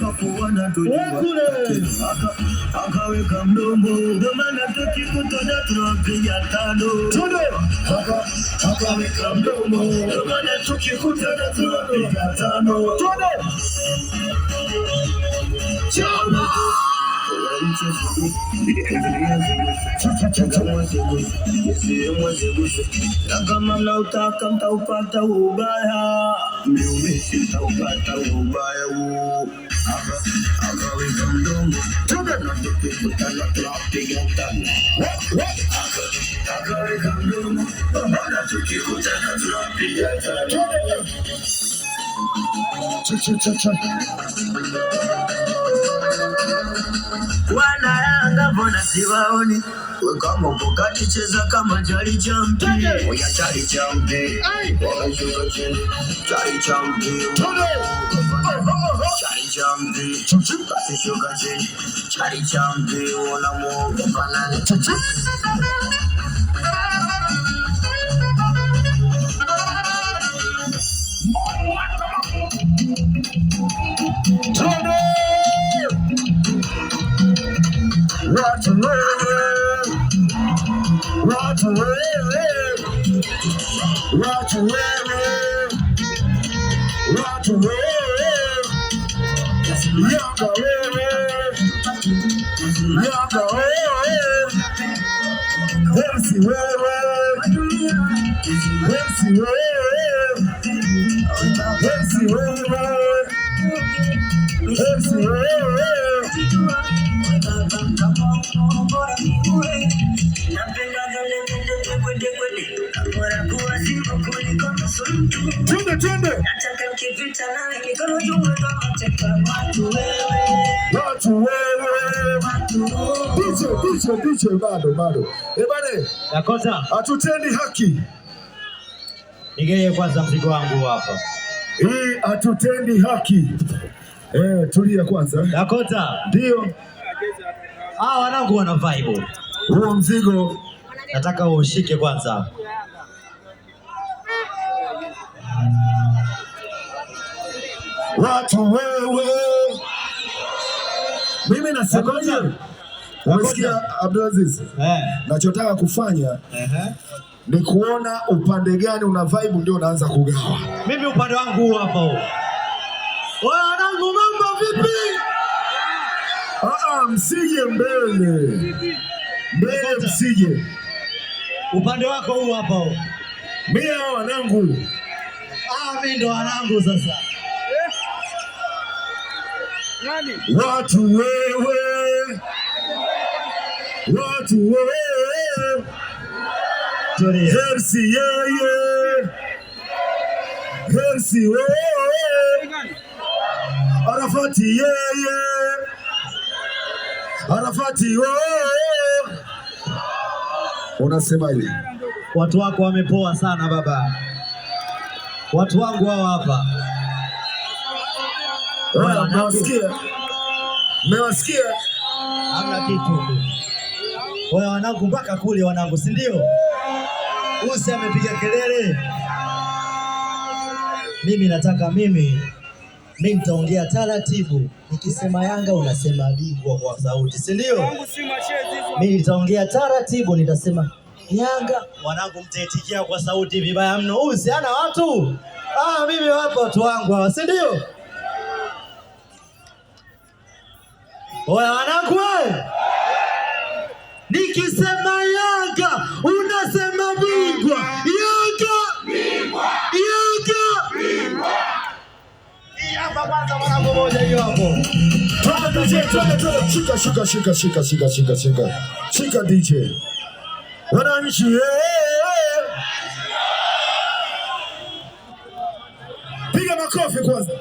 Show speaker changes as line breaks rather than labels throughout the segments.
kafuana tujua akaweka mdomo ndo maana tukikutana tunapiga tano akaweka mdomo ndo maana tukikutana tunapiga tano chama kama mnautaka mtaupata ubaya meumeshi mtaupata ubaya akaweka mdomo na tukikutana tunapiga tano akaweka mdomo na tukikutana tunapiga tano wana Yanga mbona siwaoni weka mopokati cheza kama jari champi oya jari champi wakashuka chini jari champi jari champi kasishuka chini jari champi wona mwongo panani What DJ bado. Ebane.
Dakota.
Hatutendi haki.
Nigeye kwanza mzigo wangu hapa.
Hatutendi haki. Tulia kwanza.
Dakota.
Ndio.
Wanangu wana vibe.
Huo mzigo
nataka ushike kwanza.
Watu wewe. Mimi nasema unasikia Abdulaziz? Nachotaka kufanya ni kuona upande gani una vibe ndio unaanza kugawa.
Mimi upande wangu hapa. Wanangu mambo vipi?
Msije mbele msije.
Upande wako huu hapa.
Mimi wanangu.
Mimi ndo wanangu sasa.
Nani? Watu wewe. Hersi yeye. Hersi wewe. Arafati yeye. Arafati wewe. Unasemaje?
Watu wako wamepoa sana baba. Watu wangu hao hapa.
Mmewasikia?
Hamna kitu. Wao wanangu mpaka kule wanangu, si ndio? Usi amepiga kelele. Mimi nataka mimi nitaongea taratibu. Nikisema Yanga unasema bingwa kwa sauti, si ndio? Mimi nitaongea taratibu, nitasema Yanga, wanangu mtaitikia kwa sauti vibaya mno. Usi ana watu. Mimi wapo watu wangu hawa, si ndio? Oya wanangu wewe. Nikisema Yanga unasema bingwa. Yanga bingwa. Yanga bingwa. Hapa kwanza mwanangu moja hiyo hapo.
Shika DJ. Wananchi piga makofi kwanza.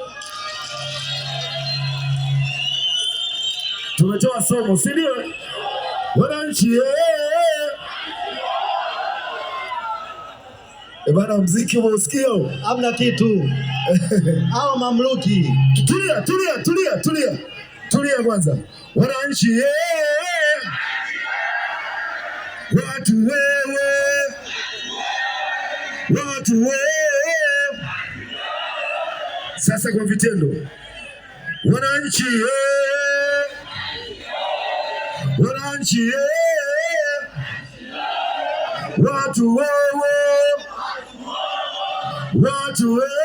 Tumetoa somo, si ndio? Wananchi bana, mziki unasikia?
Hamna kitu. Hao mamluki.
Tulia kwanza. Wananchi watu wewe. Sasa kwa vitendo. wananchi wananchi watu wewe watu wewe